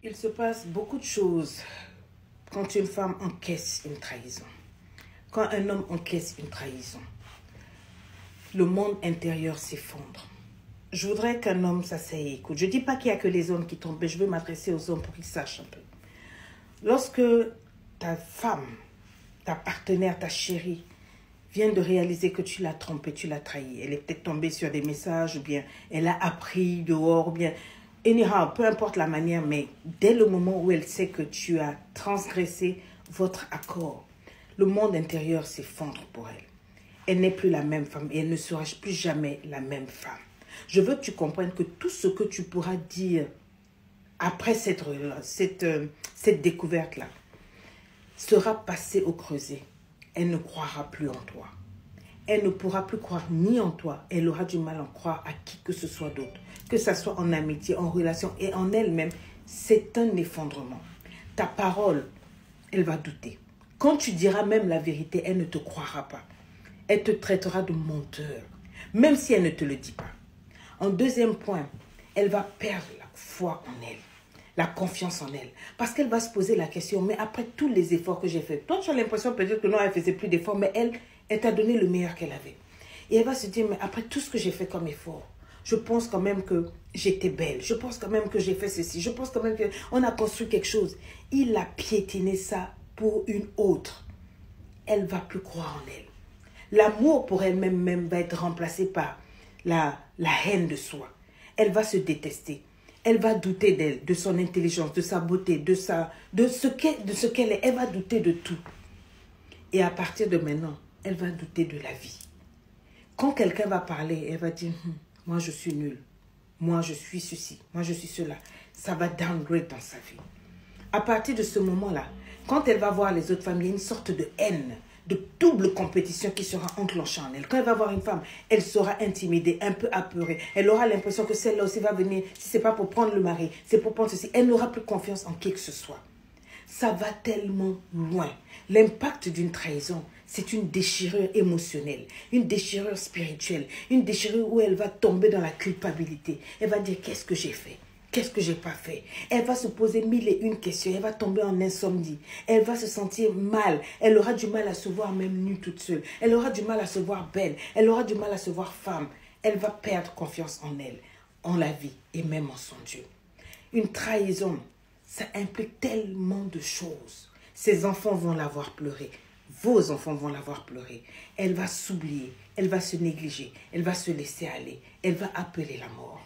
Il se passe beaucoup de choses quand une femme encaisse une trahison. Quand un homme encaisse une trahison, le monde intérieur s'effondre. Je voudrais qu'un homme s'asseye et écoute. Je ne dis pas qu'il n'y a que les hommes qui tombent, mais je veux m'adresser aux hommes pour qu'ils sachent un peu. Lorsque ta femme, ta partenaire, ta chérie, vient de réaliser que tu l'as trompée, tu l'as trahie, elle est peut-être tombée sur des messages, ou bien elle a appris dehors, ou bien anyhow, peu importe la manière, mais dès le moment où elle sait que tu as transgressé votre accord, le monde intérieur s'effondre pour elle. Elle n'est plus la même femme et elle ne sera plus jamais la même femme. Je veux que tu comprennes que tout ce que tu pourras dire après cette découverte-là sera passé au creuset. Elle ne croira plus en toi. Elle ne pourra plus croire ni en toi. Elle aura du mal à en croire à qui que ce soit d'autre. Que ce soit en amitié, en relation et en elle-même, c'est un effondrement. Ta parole, elle va douter. Quand tu diras même la vérité, elle ne te croira pas. Elle te traitera de menteur, même si elle ne te le dit pas. En deuxième point, elle va perdre la foi en elle, la confiance en elle. Parce qu'elle va se poser la question, mais après tous les efforts que j'ai faits, toi tu as l'impression peut-être que non, elle ne faisait plus d'efforts, mais elle t'a donné le meilleur qu'elle avait. Et elle va se dire, mais après tout ce que j'ai fait comme effort, je pense quand même que j'étais belle, je pense quand même que j'ai fait ceci, je pense quand même qu'on a construit quelque chose. Il a piétiné ça pour une autre. Elle ne va plus croire en elle. L'amour pour elle-même va être remplacé par la haine de soi. Elle va se détester. Elle va douter d'elle, de son intelligence, de sa beauté, de ce qu'elle est. Elle va douter de tout. Et à partir de maintenant, elle va douter de la vie. Quand quelqu'un va parler, elle va dire, moi je suis nulle. Moi je suis ceci. Moi je suis cela. Ça va downgrade dans sa vie. À partir de ce moment-là, quand elle va voir les autres femmes, il y a une sorte de haine, de double compétition qui sera enclenchée en elle. Quand elle va voir une femme, elle sera intimidée, un peu apeurée. Elle aura l'impression que celle-là aussi va venir, si ce n'est pas pour prendre le mari, c'est pour prendre ceci. Elle n'aura plus confiance en qui que ce soit. Ça va tellement loin. L'impact d'une trahison, c'est une déchirure émotionnelle, une déchirure spirituelle, une déchirure où elle va tomber dans la culpabilité. Elle va dire, qu'est-ce que j'ai fait ? Qu'est-ce que j'ai pas fait? Elle va se poser mille et une questions. Elle va tomber en insomnie. Elle va se sentir mal. Elle aura du mal à se voir même nue toute seule. Elle aura du mal à se voir belle. Elle aura du mal à se voir femme. Elle va perdre confiance en elle, en la vie et même en son Dieu. Une trahison, ça implique tellement de choses. Ses enfants vont la voir pleurer. Vos enfants vont la voir pleurer. Elle va s'oublier. Elle va se négliger. Elle va se laisser aller. Elle va appeler la mort.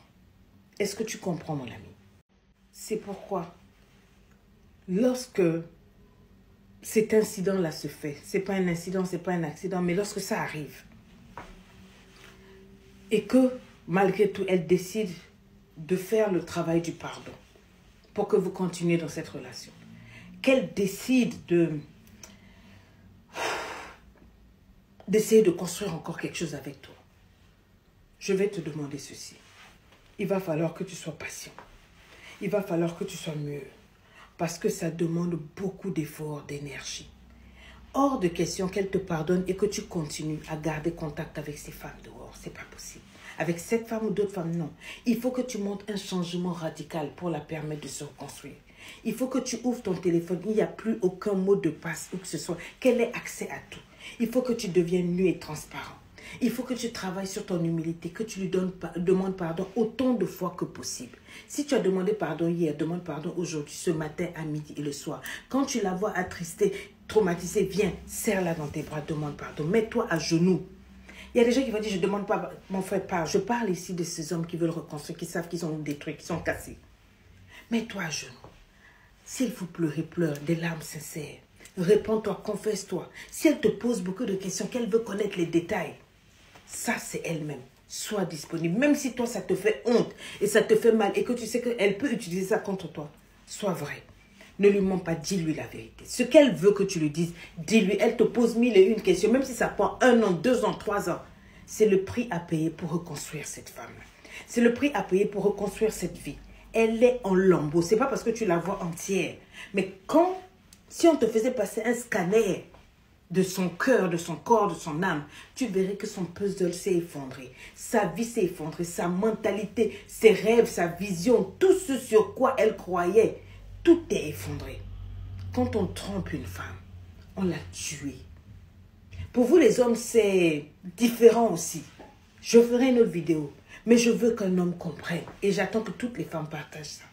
Est-ce que tu comprends, mon ami? C'est pourquoi, lorsque cet incident-là se fait, ce n'est pas un incident, ce n'est pas un accident, mais lorsque ça arrive, et que, malgré tout, elle décide de faire le travail du pardon pour que vous continuiez dans cette relation, qu'elle décide d'essayer de construire encore quelque chose avec toi, je vais te demander ceci. Il va falloir que tu sois patient. Il va falloir que tu sois mûr. Parce que ça demande beaucoup d'efforts, d'énergie. Hors de question qu'elle te pardonne et que tu continues à garder contact avec ces femmes dehors. C'est pas possible. Avec cette femme ou d'autres femmes, non. Il faut que tu montes un changement radical pour la permettre de se reconstruire. Il faut que tu ouvres ton téléphone. Il n'y a plus aucun mot de passe ou que ce soit. Qu'elle ait accès à tout. Il faut que tu deviennes nu et transparent. Il faut que tu travailles sur ton humilité, que tu lui demandes pardon autant de fois que possible. Si tu as demandé pardon hier, demande pardon aujourd'hui, ce matin, à midi et le soir. Quand tu la vois attristée, traumatisée, viens, serre-la dans tes bras, demande pardon. Mets-toi à genoux. Il y a des gens qui vont dire, je ne demande pas, mon frère, pas. Je parle ici de ces hommes qui veulent reconstruire, qui savent qu'ils ont des trucs, qui sont cassés. Mets-toi à genoux. S'il faut pleurer, pleure, des larmes sincères. Réponds-toi, confesse-toi. Si elle te pose beaucoup de questions, qu'elle veut connaître les détails, ça, c'est elle-même. Sois disponible. Même si toi, ça te fait honte et ça te fait mal et que tu sais qu'elle peut utiliser ça contre toi, sois vrai. Ne lui mens pas, dis-lui la vérité. Ce qu'elle veut que tu lui dises, dis-lui. Elle te pose mille et une questions, même si ça prend 1 an, 2 ans, 3 ans. C'est le prix à payer pour reconstruire cette femme. C'est le prix à payer pour reconstruire cette vie. Elle est en lambeaux. Ce n'est pas parce que tu la vois entière. Mais si on te faisait passer un scanner de son cœur, de son corps, de son âme, tu verrais que son puzzle s'est effondré. Sa vie s'est effondrée, sa mentalité, ses rêves, sa vision, tout ce sur quoi elle croyait, Tout est effondré. Quand on trompe une femme, on l'a tuée. Pour vous les hommes, c'est différent aussi. Je ferai une autre vidéo. Mais je veux qu'un homme comprenne. Et j'attends que toutes les femmes partagent ça.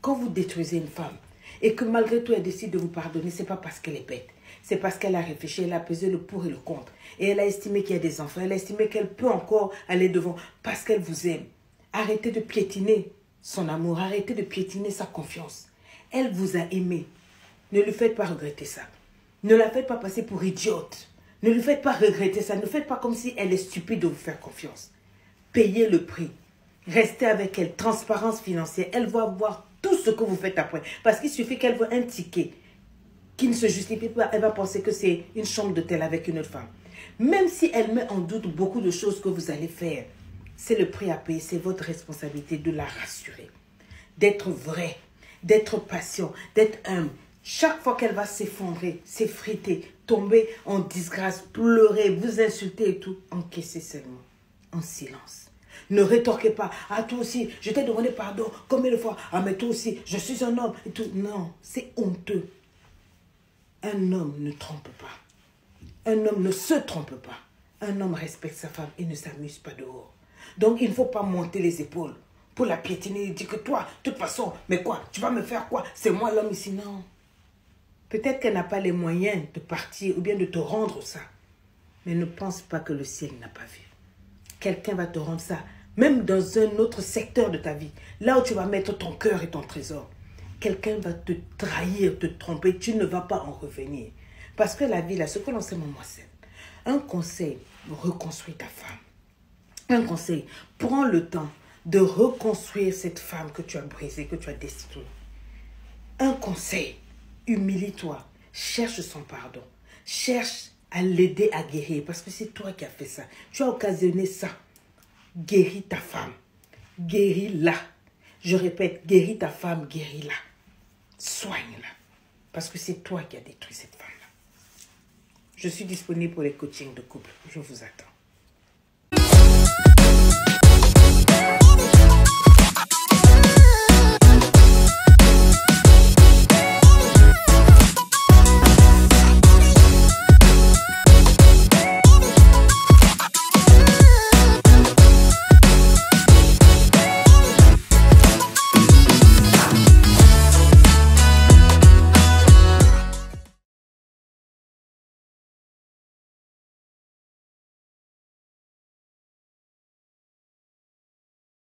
Quand vous détruisez une femme, et que malgré tout elle décide de vous pardonner, ce n'est pas parce qu'elle est bête. C'est parce qu'elle a réfléchi, elle a pesé le pour et le contre. Et elle a estimé qu'il y a des enfants. Elle a estimé qu'elle peut encore aller devant parce qu'elle vous aime. Arrêtez de piétiner son amour. Arrêtez de piétiner sa confiance. Elle vous a aimé. Ne lui faites pas regretter ça. Ne la faites pas passer pour idiote. Ne lui faites pas regretter ça. Ne faites pas comme si elle est stupide de vous faire confiance. Payez le prix. Restez avec elle. Transparence financière. Elle va voir tout ce que vous faites après. Parce qu'il suffit qu'elle voit un ticket qui ne se justifie pas. Elle va penser que c'est une chambre d'hôtel avec une autre femme. Même si elle met en doute beaucoup de choses que vous allez faire, c'est le prix à payer. C'est votre responsabilité de la rassurer. D'être vrai. D'être patient. D'être humble. Chaque fois qu'elle va s'effondrer, s'effriter, tomber en disgrâce, pleurer, vous insulter et tout, encaissez seulement. En silence. Ne rétorquez pas. Ah, toi aussi, je t'ai demandé pardon combien de fois. Ah, mais toi aussi, je suis un homme et tout. Non, c'est honteux. Un homme ne trompe pas. Un homme ne se trompe pas. Un homme respecte sa femme et ne s'amuse pas dehors. Donc, il ne faut pas monter les épaules pour la piétiner et dire que toi, de toute façon, mais quoi, tu vas me faire quoi? C'est moi l'homme ici. Non. Peut-être qu'elle n'a pas les moyens de partir ou bien de te rendre ça. Mais ne pense pas que le ciel n'a pas vu. Quelqu'un va te rendre ça, même dans un autre secteur de ta vie, là où tu vas mettre ton cœur et ton trésor. Quelqu'un va te trahir, te tromper, tu ne vas pas en revenir. Parce que la vie, là, ce que l'on sait, moi, c'est un conseil, reconstruis ta femme. Un conseil, prends le temps de reconstruire cette femme que tu as brisée, que tu as destituée. Un conseil, humilie-toi, cherche son pardon, cherche à l'aider à guérir, parce que c'est toi qui as fait ça. Tu as occasionné ça. Guéris ta femme. Guéris-la. Je répète, guéris ta femme, guéris-la. Soigne-la. Parce que c'est toi qui as détruit cette femme-là. Je suis disponible pour les coachings de couple. Je vous attends.